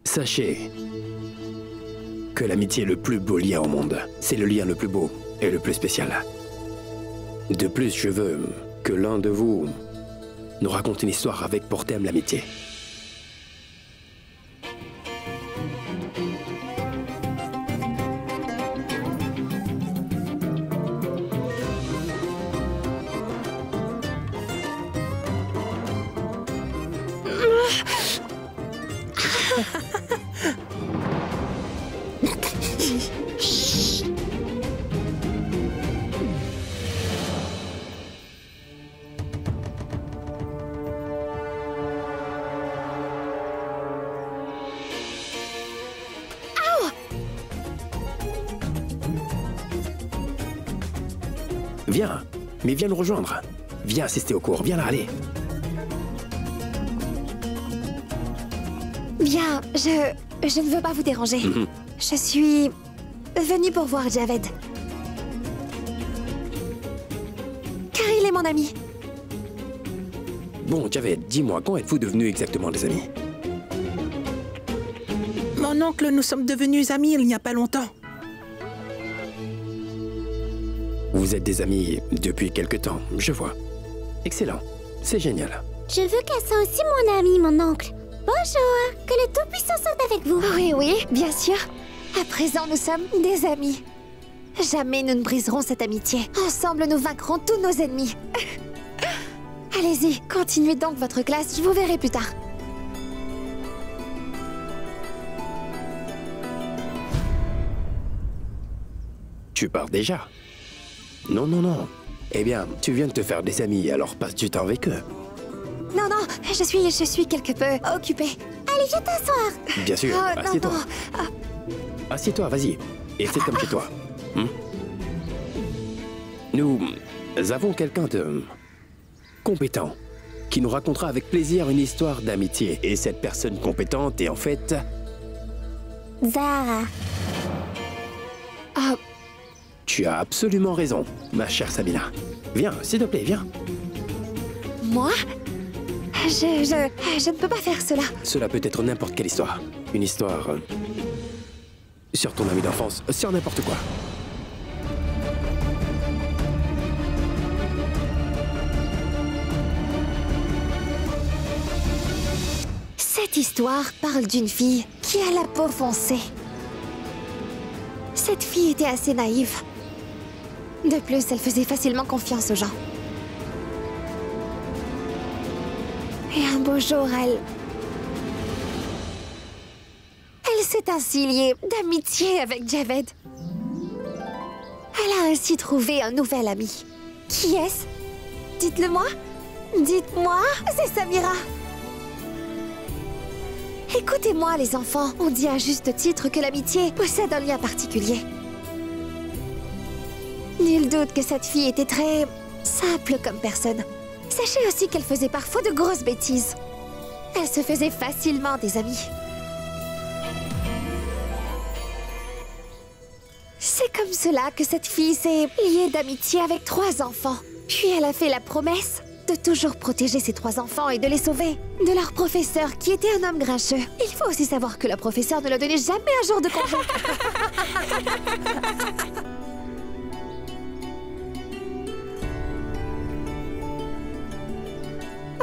Sachez que l'amitié est le plus beau lien au monde. C'est le lien le plus beau et le plus spécial. De plus, je veux que l'un de vous nous raconte une histoire avec pour thème l'amitié. Viens, mais viens nous rejoindre. Viens assister au cours, viens là, allez. Bien, je ne veux pas vous déranger. Je suis venue pour voir Javed. Car il est mon ami. Bon, Javed, dis-moi, quand êtes-vous devenus exactement des amis? Mon oncle, nous sommes devenus amis il n'y a pas longtemps. Vous êtes des amis depuis quelque temps, je vois. Excellent, c'est génial. Je veux qu'elle soit aussi mon amie, mon oncle. Bonjour, que le Tout-Puissant soit avec vous. Oui, oui, bien sûr. À présent, nous sommes des amis. Jamais nous ne briserons cette amitié. Ensemble, nous vaincrons tous nos ennemis. Allez-y, continuez donc votre classe, je vous verrai plus tard. Tu pars déjà? Non, non, non. Eh bien, tu viens de te faire des amis, alors passe du temps avec eux. Non, non, je suis quelque peu occupée. Allez, je t'asseoir. Bien sûr, Oh, non, assieds-toi. non. Assieds-toi, vas-y. Et fais comme chez toi. Nous avons quelqu'un de compétent qui nous racontera avec plaisir une histoire d'amitié. Et cette personne compétente est en fait... Zara. Ah, Tu as absolument raison, ma chère Samina. Viens, s'il te plaît, viens. moi je ne peux pas faire cela. Cela peut être n'importe quelle histoire. Une histoire... sur ton ami d'enfance, sur n'importe quoi. Cette histoire parle d'une fille qui a la peau foncée. Cette fille était assez naïve. De plus, elle faisait facilement confiance aux gens. Et un beau jour, elle s'est ainsi liée d'amitié avec Javed. Elle a ainsi trouvé un nouvel ami. Qui est-ce? Dites-le-moi. Dites-moi, c'est Samira. Écoutez-moi, les enfants. On dit à juste titre que l'amitié possède un lien particulier. Nul doute que cette fille était très simple comme personne. Sachez aussi qu'elle faisait parfois de grosses bêtises. Elle se faisait facilement des amis. C'est comme cela que cette fille s'est liée d'amitié avec 3 enfants. Puis elle a fait la promesse de toujours protéger ces 3 enfants et de les sauver de leur professeur qui était un homme grincheux. Il faut aussi savoir que le professeur ne leur donnait jamais un jour de congé.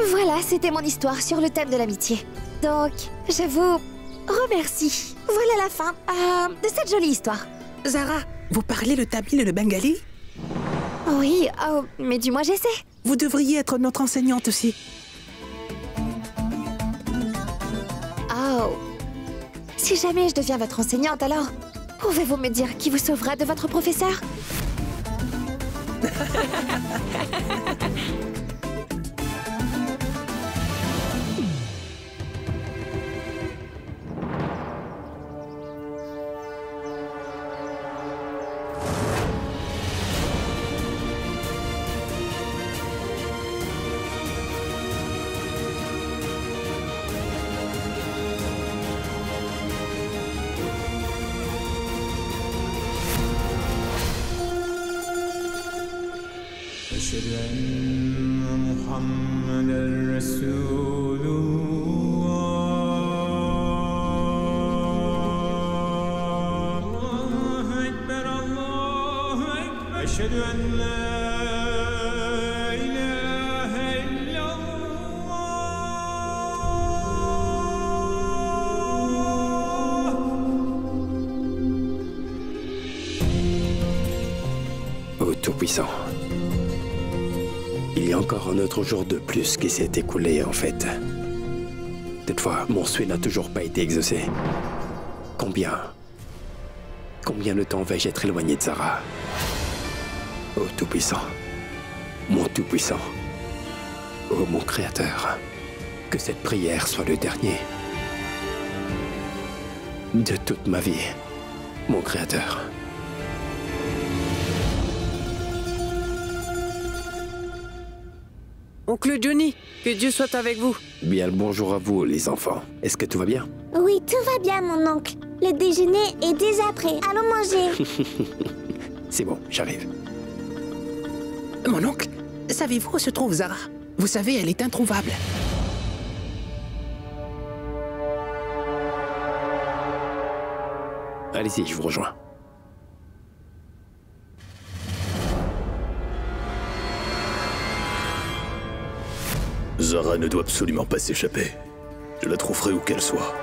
Voilà, c'était mon histoire sur le thème de l'amitié. Donc, je vous remercie. Voilà la fin de cette jolie histoire. Zara, vous parlez le tamil et le bengali? Oui, oh, mais du moins j'essaie. Vous devriez être notre enseignante aussi. Oh. Si jamais je deviens votre enseignante, alors pouvez-vous me dire qui vous sauvera de votre professeur? أشهد أن محمدًا رسول الله Tout-Puissant. Il y a encore un autre jour de plus qui s'est écoulé, en fait. Toutefois, mon souhait n'a toujours pas été exaucé. Combien de temps vais-je être éloigné de Zara? Oh Tout-Puissant, mon Tout-Puissant, oh mon Créateur, que cette prière soit le dernier de toute ma vie, mon Créateur. Oncle Johnny, que Dieu soit avec vous. Bien le bonjour à vous, les enfants. Est-ce que tout va bien? Oui, tout va bien, mon oncle. Le déjeuner est déjà prêt. Allons manger. C'est bon, j'arrive. Mon oncle, savez-vous où se trouve Zara? Vous savez, elle est introuvable. Allez-y, je vous rejoins. Zara ne doit absolument pas s'échapper. Je la trouverai où qu'elle soit.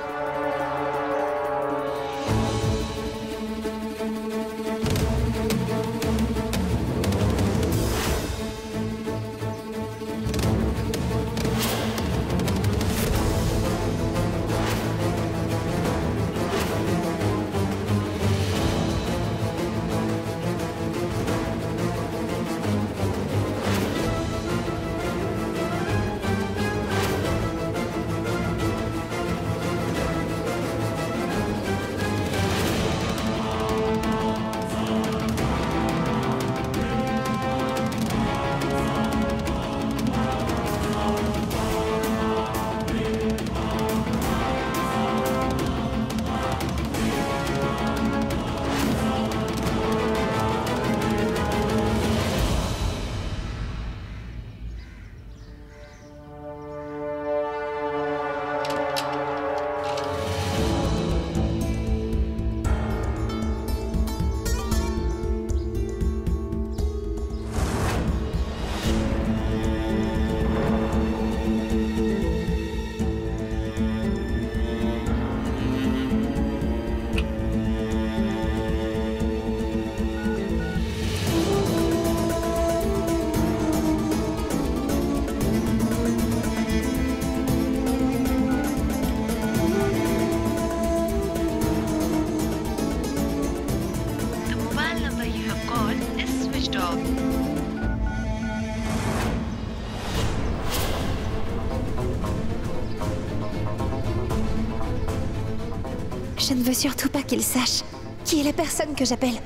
Je ne veux surtout pas qu'il sache qui est la personne que j'appelle.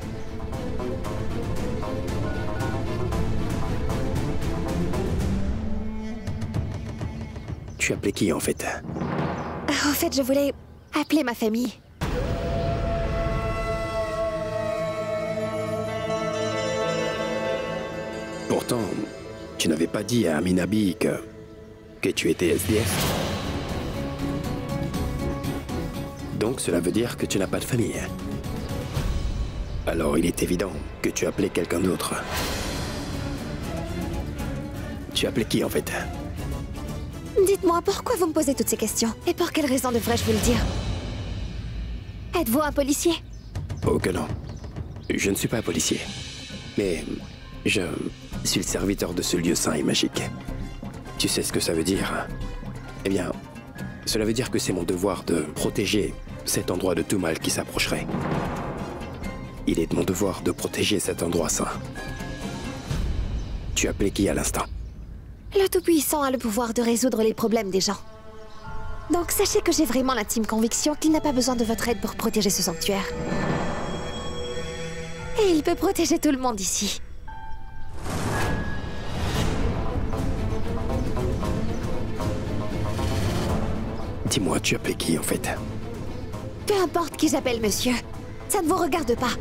Tu as appelé qui, en fait? En fait, je voulais appeler ma famille. Pourtant, tu n'avais pas dit à Aminabi que tu étais SDF. Donc cela veut dire que tu n'as pas de famille. Alors il est évident que tu as appelé quelqu'un d'autre. Tu as appelé qui, en fait? Dites-moi, pourquoi vous me posez toutes ces questions? Et pour quelle raison devrais-je vous le dire? Êtes-vous un policier? Oh que non. Je ne suis pas un policier. Mais je suis le serviteur de ce lieu saint et magique. Tu sais ce que ça veut dire? Eh bien, cela veut dire que c'est mon devoir de protéger cet endroit de tout mal qui s'approcherait. Il est de mon devoir de protéger cet endroit saint. Tu as appelé qui à l'instant? Le Tout-Puissant a le pouvoir de résoudre les problèmes des gens. Donc sachez que j'ai vraiment l'intime conviction qu'il n'a pas besoin de votre aide pour protéger ce sanctuaire. Et il peut protéger tout le monde ici. Dis-moi, tu as appelé qui, en fait? Peu importe qui j'appelle, monsieur. Ça ne vous regarde pas.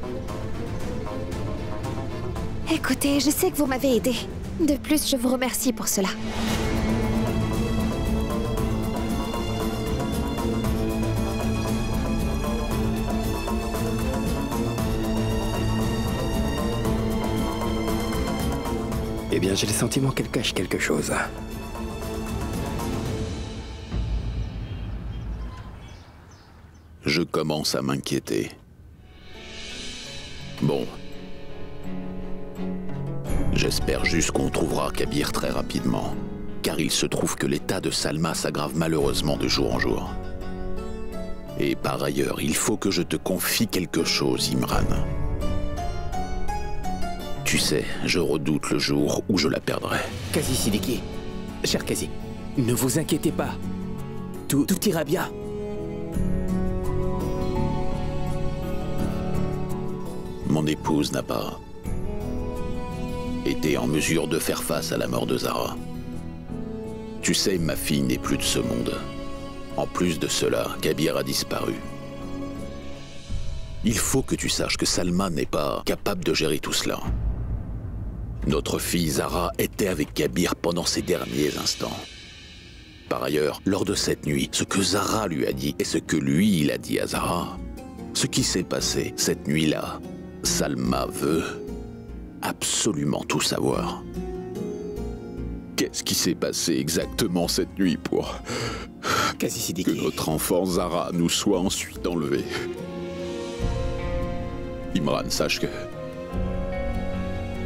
Écoutez, je sais que vous m'avez aidé. De plus, je vous remercie pour cela. Eh bien, j'ai le sentiment qu'elle cache quelque chose. Je commence à m'inquiéter. Bon. J'espère juste qu'on trouvera Kabir très rapidement, car il se trouve que l'état de Salma s'aggrave malheureusement de jour en jour. Et par ailleurs, il faut que je te confie quelque chose, Imran. Tu sais, je redoute le jour où je la perdrai. Qazi Siddiqui, cher Qazi, ne vous inquiétez pas. Tout ira bien. Mon épouse n'a pas été en mesure de faire face à la mort de Zara. Tu sais, ma fille n'est plus de ce monde. En plus de cela, Kabir a disparu. Il faut que tu saches que Salma n'est pas capable de gérer tout cela. Notre fille Zara était avec Kabir pendant ses derniers instants. Par ailleurs, lors de cette nuit, ce que Zara lui a dit et ce que lui, il a dit à Zara, ce qui s'est passé cette nuit-là, Salma veut absolument tout savoir. Qu'est-ce qui s'est passé exactement cette nuit pour Qazi Siddiqui. que notre enfant Zara nous soit ensuite enlevé? Imran, sache que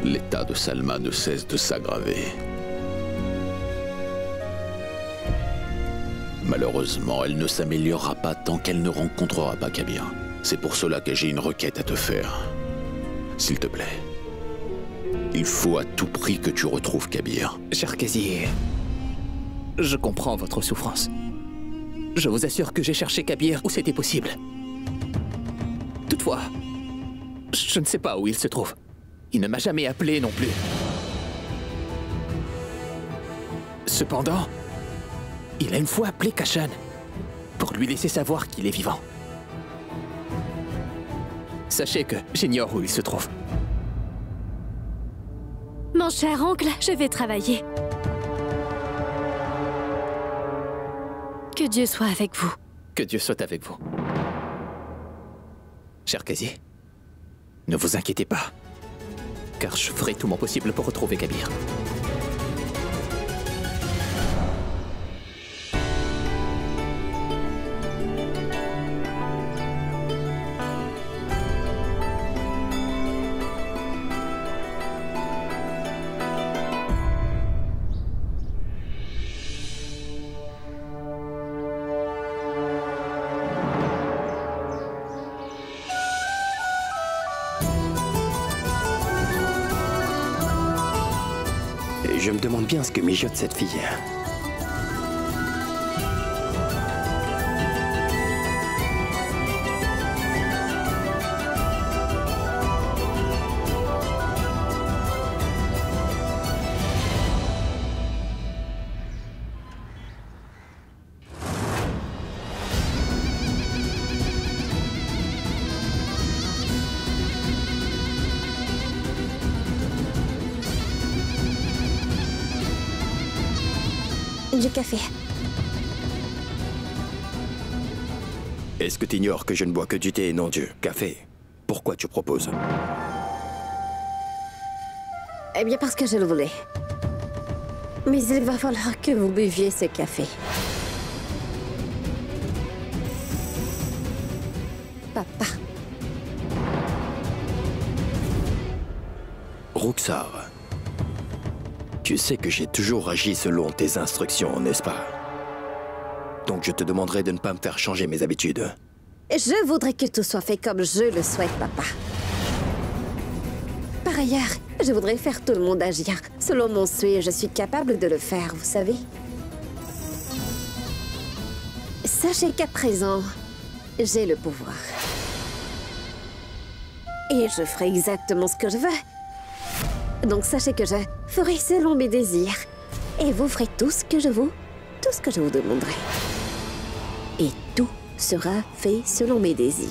l'état de Salma ne cesse de s'aggraver. Malheureusement, elle ne s'améliorera pas tant qu'elle ne rencontrera pas Kabir. C'est pour cela que j'ai une requête à te faire. S'il te plaît, il faut à tout prix que tu retrouves Kabir. Cher Qazi, je comprends votre souffrance. Je vous assure que j'ai cherché Kabir où c'était possible. Toutefois, je ne sais pas où il se trouve. Il ne m'a jamais appelé non plus. Cependant, il a une fois appelé Kashan pour lui laisser savoir qu'il est vivant. Sachez que j'ignore où il se trouve. Mon cher oncle, je vais travailler. Que Dieu soit avec vous. Que Dieu soit avec vous. Cher Qazi, ne vous inquiétez pas, car je ferai tout mon possible pour retrouver Kabir. Et je me demande bien ce que mijote cette fille. Du café. Est-ce que t'ignores que je ne bois que du thé et non du café? Pourquoi tu proposes? Eh bien, parce que je le voulais. Mais il va falloir que vous buviez ce café. Papa. Rukhsar, tu sais que j'ai toujours agi selon tes instructions, n'est-ce pas? Donc je te demanderai de ne pas me faire changer mes habitudes. Je voudrais que tout soit fait comme je le souhaite, papa. Par ailleurs, je voudrais faire tout le monde agir selon mon souhait. Je suis capable de le faire, vous savez. Sachez qu'à présent, j'ai le pouvoir. Et je ferai exactement ce que je veux. Donc sachez que je ferai selon mes désirs. Et vous ferez tout ce que je vous demanderai. Et tout sera fait selon mes désirs.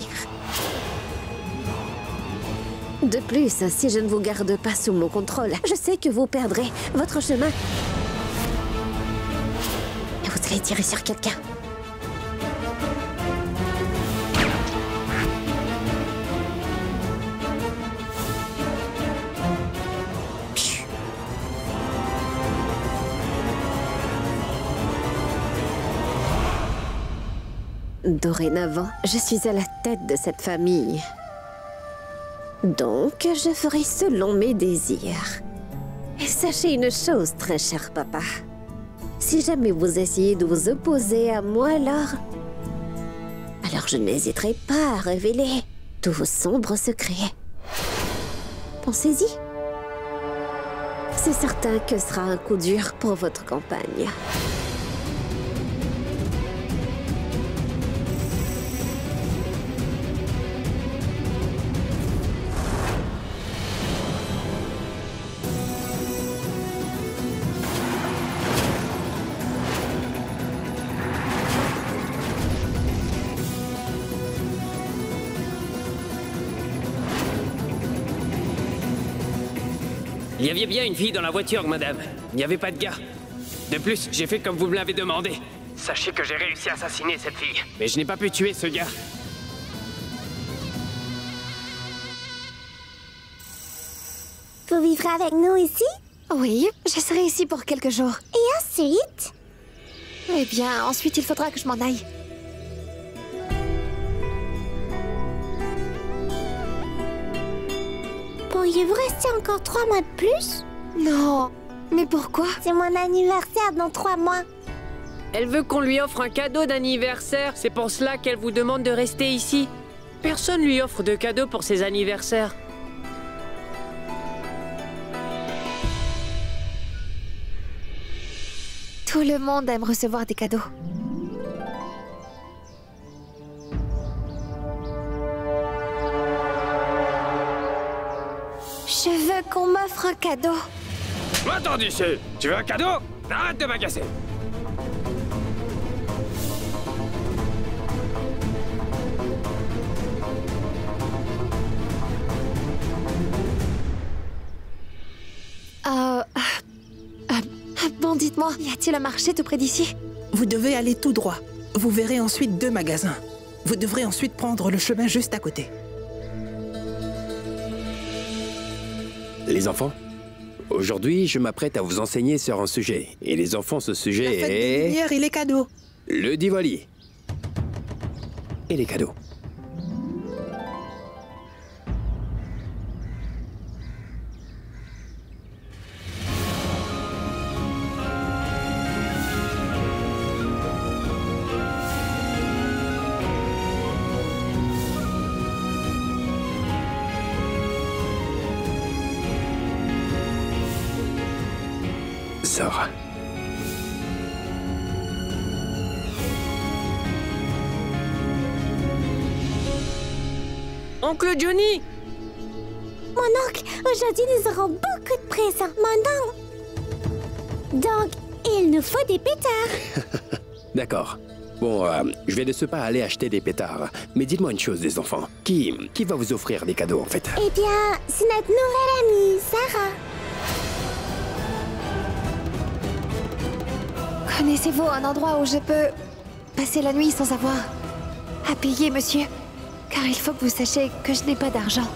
De plus, si je ne vous garde pas sous mon contrôle, je sais que vous perdrez votre chemin. Et vous allez tirer sur quelqu'un. Dorénavant, je suis à la tête de cette famille. Donc, je ferai selon mes désirs. Et sachez une chose, très cher papa. Si jamais vous essayez de vous opposer à moi, alors je n'hésiterai pas à révéler tous vos sombres secrets. Pensez-y. C'est certain que ce sera un coup dur pour votre campagne. Il y avait bien une fille dans la voiture, madame. Il n'y avait pas de gars. De plus, j'ai fait comme vous me l'avez demandé. Sachez que j'ai réussi à assassiner cette fille. Mais je n'ai pas pu tuer ce gars. Vous vivrez avec nous ici? Oui, je serai ici pour quelques jours. Et ensuite? Eh bien, ensuite il faudra que je m'en aille. Pourriez-vous rester encore 3 mois de plus? Non, mais pourquoi? C'est mon anniversaire dans 3 mois. Elle veut qu'on lui offre un cadeau d'anniversaire. C'est pour cela qu'elle vous demande de rester ici. Personne lui offre de cadeau pour ses anniversaires. Tout le monde aime recevoir des cadeaux. Je veux qu'on m'offre un cadeau. Attends d'ici. Tu veux un cadeau? Arrête de m'agacer. Bon, dites-moi, y a-t-il un marché tout près d'ici? Vous devez aller tout droit. Vous verrez ensuite 2 magasins. Vous devrez ensuite prendre le chemin juste à côté. Les enfants, aujourd'hui, je m'apprête à vous enseigner sur un sujet. Et les enfants, ce sujet La fête des est... Lumières et les cadeaux. le Diwali. Et les cadeaux. Sors. Oncle Johnny! Mon oncle, aujourd'hui nous aurons beaucoup de présents. Mon oncle. Donc, il nous faut des pétards. D'accord. Bon, je vais de ce pas aller acheter des pétards. Mais dites-moi une chose, les enfants. Qui va vous offrir des cadeaux, en fait? Eh bien, c'est notre nouvelle amie, Sarah. Connaissez-vous un endroit où je peux passer la nuit sans avoir à payer, monsieur? Car il faut que vous sachiez que je n'ai pas d'argent.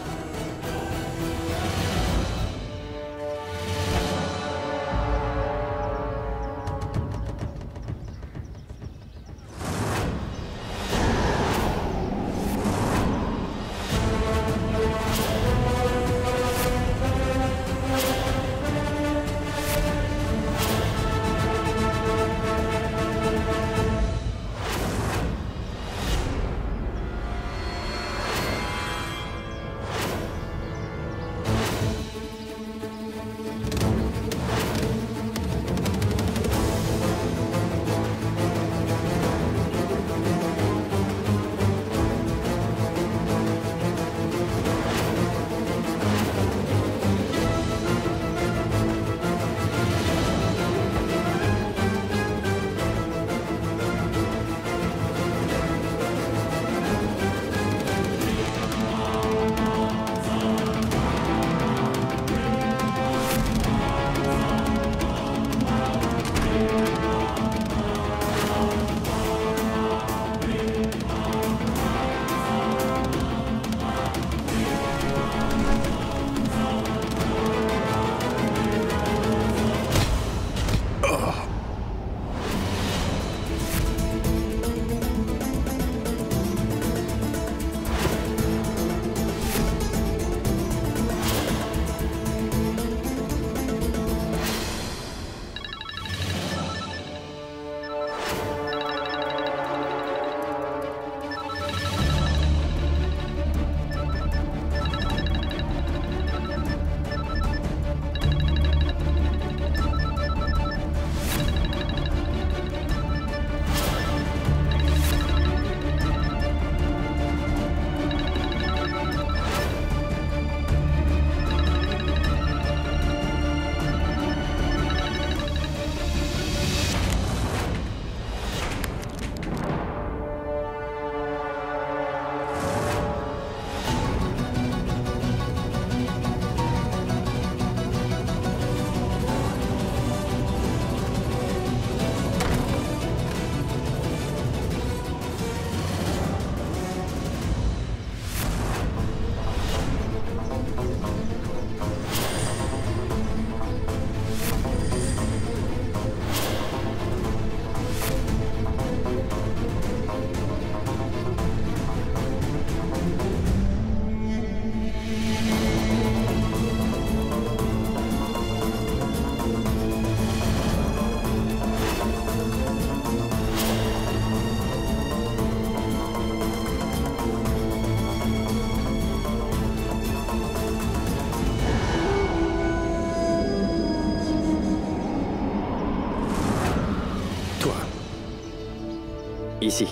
Ici.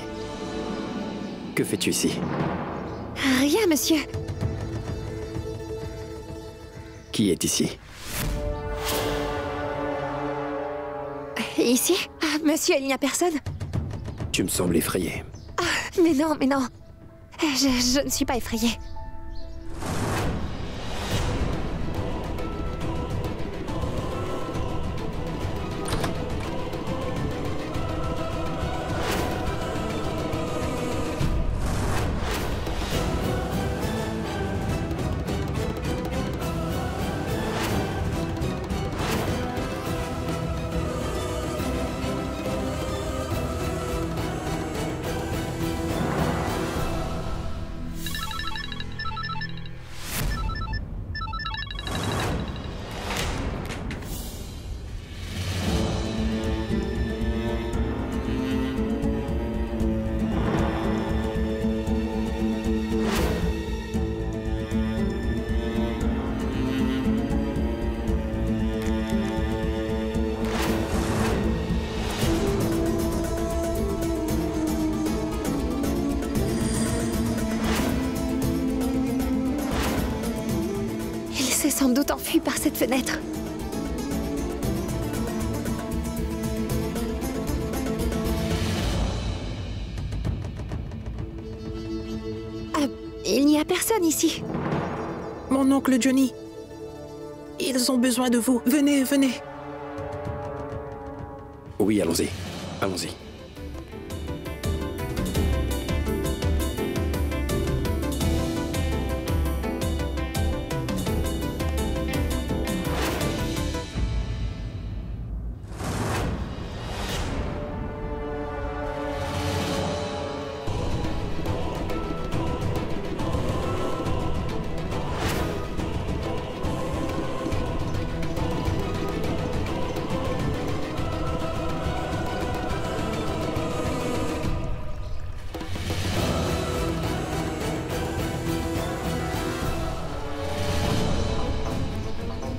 Que fais-tu ici? Rien, monsieur. Qui est ici? Ici? Ah, monsieur, il n'y a personne. Tu me sembles effrayé. Mais non, mais non. Je ne suis pas effrayée. Il s'est sans doute enfui par cette fenêtre. Ah, il n'y a personne ici. Mon oncle Johnny. Ils ont besoin de vous. Venez, venez. Oui, allons-y. Allons-y.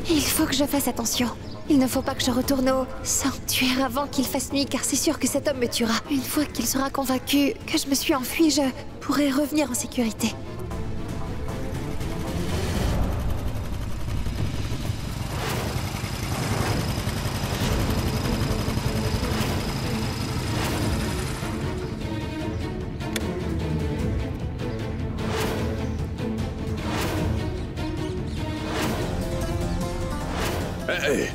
Il faut que je fasse attention. Il ne faut pas que je retourne au sanctuaire avant qu'il fasse nuit, car c'est sûr que cet homme me tuera. Une fois qu'il sera convaincu que je me suis enfuie, je pourrai revenir en sécurité. Hé!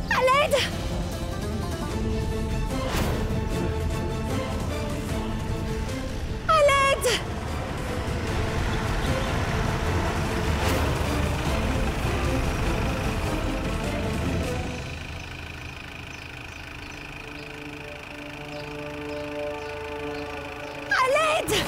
À l'aide! À l'aide! À l'aide!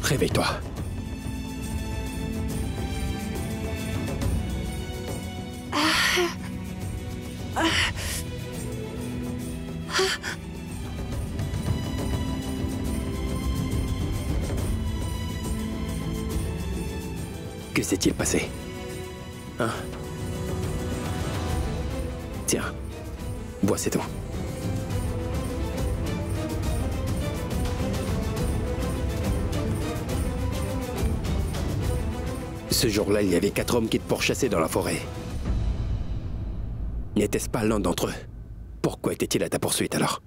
Réveille-toi. Que s'est-il passé? Hein? Tiens, bois, c'est tout. Ce jour-là, il y avait 4 hommes qui te pourchassaient dans la forêt. N'était-ce pas l'un d'entre eux? Pourquoi était-il à ta poursuite alors?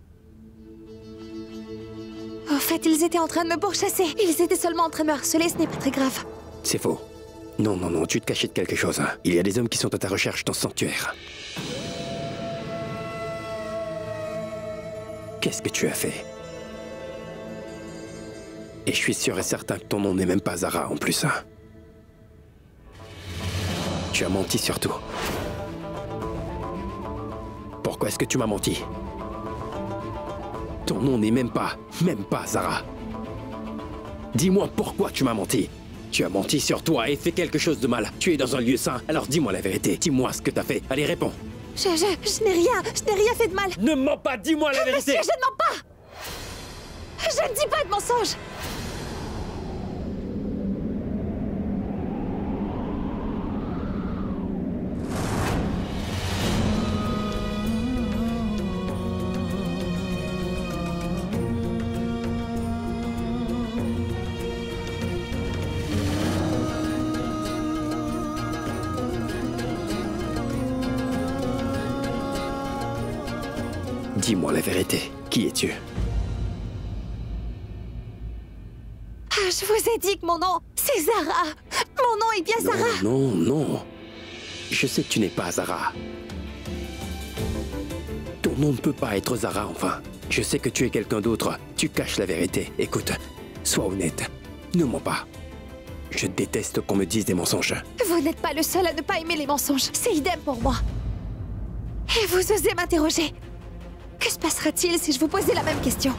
En fait, ils étaient en train de me pourchasser. Ils étaient seulement en train de me harceler, ce n'est pas très grave. C'est faux. Non, non, non, tu te cachais de quelque chose. Hein. Il y a des hommes qui sont à ta recherche dans ce sanctuaire. Qu'est-ce que tu as fait? Et je suis sûr et certain que ton nom n'est même pas Zara en plus. Hein. Tu as menti surtout. Pourquoi est-ce que tu m'as menti? Ton nom n'est même pas Zara. Dis-moi pourquoi tu m'as menti. Tu as menti sur toi et fait quelque chose de mal. Tu es dans un lieu saint, alors dis-moi la vérité. Dis-moi ce que t'as fait. Allez, réponds. Je n'ai rien fait de mal. Ne mens pas, dis-moi la vérité. Monsieur, je ne mens pas. Je ne dis pas de mensonge. Dis-moi la vérité. Qui es-tu? Ah, je vous ai dit que mon nom, c'est Zara. Mon nom est bien Zara. Non, non, non. Je sais que tu n'es pas Zara. Ton nom ne peut pas être Zara, enfin. Je sais que tu es quelqu'un d'autre. Tu caches la vérité. Écoute, sois honnête. Ne mens pas. Je déteste qu'on me dise des mensonges. Vous n'êtes pas le seul à ne pas aimer les mensonges. C'est idem pour moi. Et vous osez m'interroger. Que se passera-t-il si je vous posais la même question?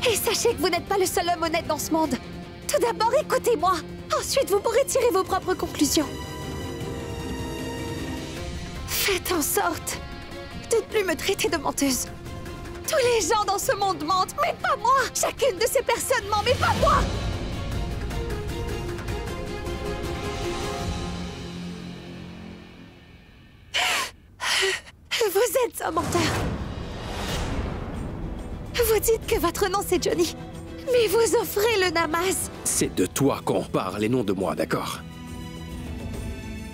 Et sachez que vous n'êtes pas le seul homme honnête dans ce monde. Tout d'abord, écoutez-moi. Ensuite, vous pourrez tirer vos propres conclusions. Faites en sorte de ne plus me traiter de menteuse. Tous les gens dans ce monde mentent, mais pas moi. Chacune de ces personnes ment, mais pas moi. Vous êtes un menteur. Vous dites que votre nom c'est Johnny, mais vous offrez le Namas. C'est de toi qu'on parle et non de moi, d'accord?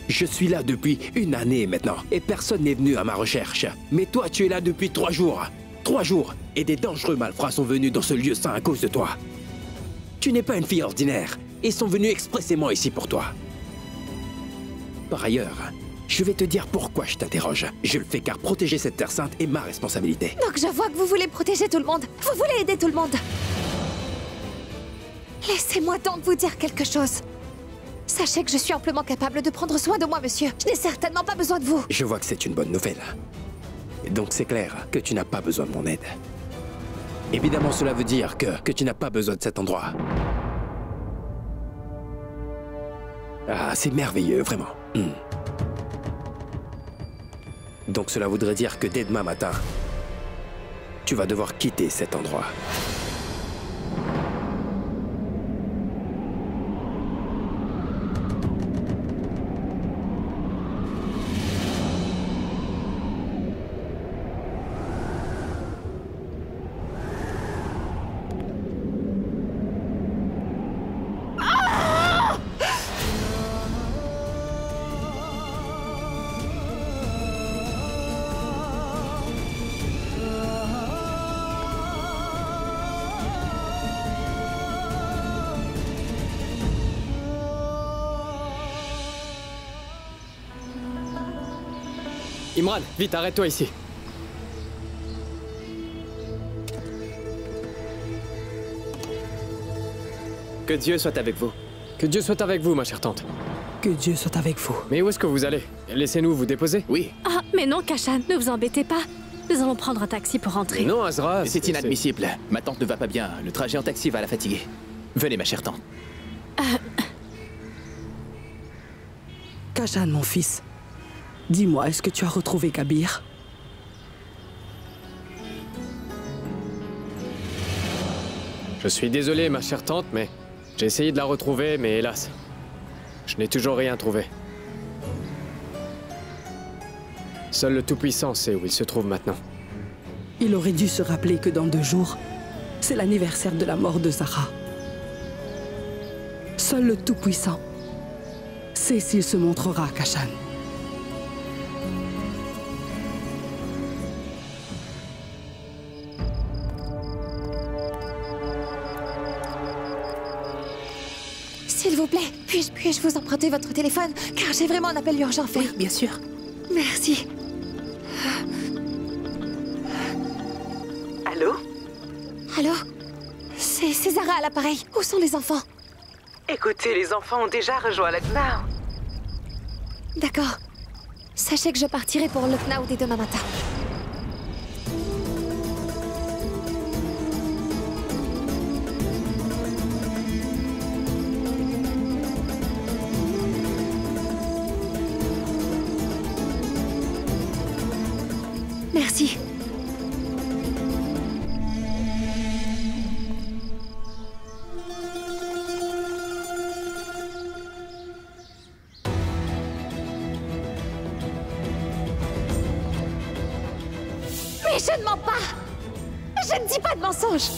Je suis là depuis 1 année maintenant, et personne n'est venu à ma recherche. Mais toi, tu es là depuis 3 jours. 3 jours, et des dangereux malfrats sont venus dans ce lieu saint à cause de toi. Tu n'es pas une fille ordinaire, et sont venus expressément ici pour toi. Par ailleurs, je vais te dire pourquoi je t'interroge. Je le fais car protéger cette terre sainte est ma responsabilité. Donc je vois que vous voulez protéger tout le monde. Vous voulez aider tout le monde. Laissez-moi donc vous dire quelque chose. Sachez que je suis amplement capable de prendre soin de moi, monsieur. Je n'ai certainement pas besoin de vous. Je vois que c'est une bonne nouvelle. Et donc c'est clair que tu n'as pas besoin de mon aide. Évidemment, cela veut dire que tu n'as pas besoin de cet endroit. Ah, c'est merveilleux, vraiment. Donc cela voudrait dire que dès demain matin, tu vas devoir quitter cet endroit. Imran, vite, arrête-toi ici. Que Dieu soit avec vous. Que Dieu soit avec vous, ma chère tante. Que Dieu soit avec vous. Mais où est-ce que vous allez? Laissez-nous vous déposer. Oui. Ah, mais non, Kashan, ne vous embêtez pas. Nous allons prendre un taxi pour rentrer. Non, Azra, C'est inadmissible. Ma tante ne va pas bien. Le trajet en taxi va la fatiguer. Venez, ma chère tante. Kashan, mon fils, dis-moi, est-ce que tu as retrouvé Kabir? Je suis désolé, ma chère tante, mais j'ai essayé de la retrouver, mais hélas, je n'ai toujours rien trouvé. Seul le Tout-Puissant sait où il se trouve maintenant. Il aurait dû se rappeler que dans 2 jours, c'est l'anniversaire de la mort de Zara. Seul le Tout-Puissant sait s'il se montrera à Kashan. S'il vous plaît, puis-je vous emprunter votre téléphone? Car j'ai vraiment un appel urgent à faire. Oui, bien sûr. Merci. Allô? Allô? C'est Zara à l'appareil. Où sont les enfants? Écoutez, les enfants ont déjà rejoint Lucknow. D'accord. Sachez que je partirai pour Lucknow dès demain matin. Merci. Mais je ne mens pas! Je ne dis pas de mensonges!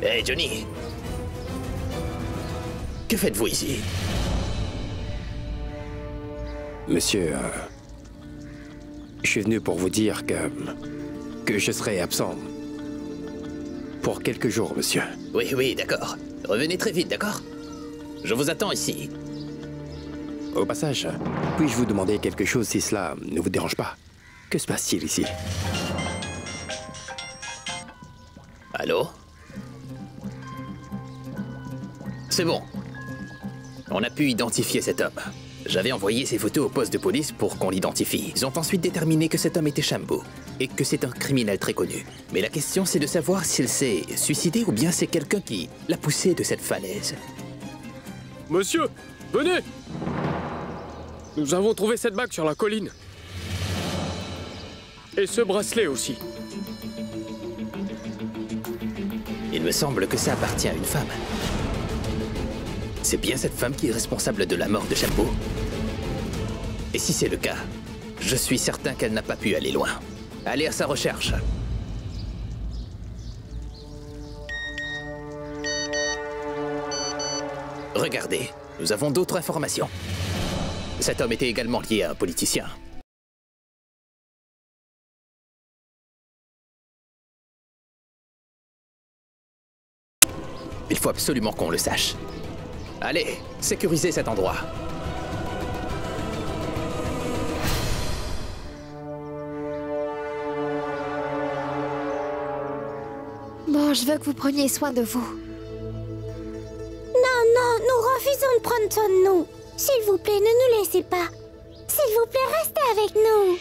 Hé, Johnny! Que faites-vous ici? Monsieur, je suis venu pour vous dire que je serai absent pour quelques jours, monsieur. Oui, oui, d'accord. Revenez très vite, d'accord? Je vous attends ici. Au passage, puis-je vous demander quelque chose si cela ne vous dérange pas? Que se passe-t-il ici? Allô? C'est bon. On a pu identifier cet homme. J'avais envoyé ses photos au poste de police pour qu'on l'identifie. Ils ont ensuite déterminé que cet homme était Shambhu et que c'est un criminel très connu. Mais la question, c'est de savoir s'il s'est suicidé ou bien c'est quelqu'un qui l'a poussé de cette falaise. Monsieur, venez! Nous avons trouvé cette bague sur la colline. Et ce bracelet aussi. Il me semble que ça appartient à une femme. C'est bien cette femme qui est responsable de la mort de Shambhu. Et si c'est le cas, je suis certain qu'elle n'a pas pu aller loin. Allez à sa recherche. Regardez, nous avons d'autres informations. Cet homme était également lié à un politicien. Il faut absolument qu'on le sache. Allez, sécurisez cet endroit. Bon, je veux que vous preniez soin de vous. Non, non, nous refusons de prendre soin de nous. S'il vous plaît, ne nous laissez pas. S'il vous plaît, restez avec nous.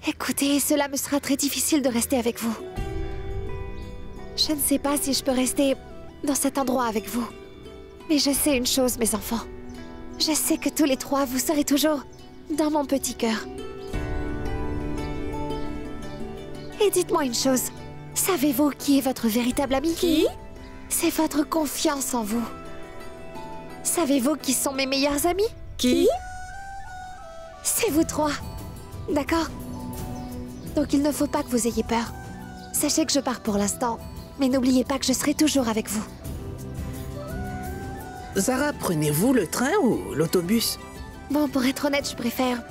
Écoutez, cela me sera très difficile de rester avec vous. Je ne sais pas si je peux rester dans cet endroit avec vous. Mais je sais une chose, mes enfants. Je sais que tous les 3, vous serez toujours dans mon petit cœur. Et dites-moi une chose. Savez-vous qui est votre véritable ami? Qui? C'est votre confiance en vous. Savez-vous qui sont mes meilleurs amis? Qui? C'est vous 3. D'accord? Donc il ne faut pas que vous ayez peur. Sachez que je pars pour l'instant. Mais n'oubliez pas que je serai toujours avec vous. Zara, prenez-vous le train ou l'autobus? Bon, pour être honnête, je préfère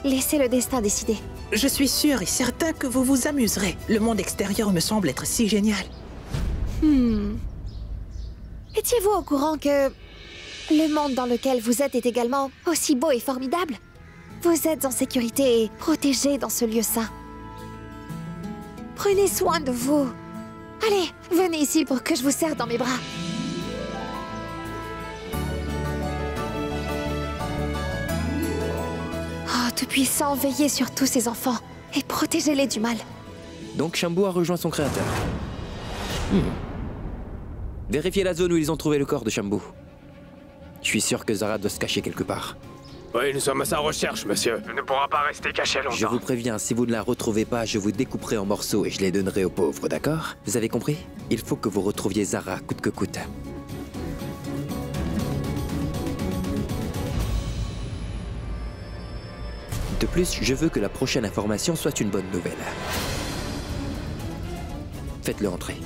laisser le destin décider. Je suis sûr et certain que vous vous amuserez. Le monde extérieur me semble être si génial. Étiez-vous au courant que le monde dans lequel vous êtes est également aussi beau et formidable? Vous êtes en sécurité et protégés dans ce lieu saint. Prenez soin de vous. Allez, venez ici pour que je vous serre dans mes bras. Oh, Tout-Puissant, veillez sur tous ces enfants et protégez-les du mal. Donc Shambu a rejoint son créateur. Vérifiez la zone où ils ont trouvé le corps de Shambu. Je suis sûr que Zara doit se cacher quelque part. Oui, nous sommes à sa recherche, monsieur. Il ne pourra pas rester caché longtemps. Je vous préviens, si vous ne la retrouvez pas, je vous découperai en morceaux et je les donnerai aux pauvres, d'accord? Vous avez compris? Il faut que vous retrouviez Zara, coûte que coûte. De plus, je veux que la prochaine information soit une bonne nouvelle. Faites-le entrer.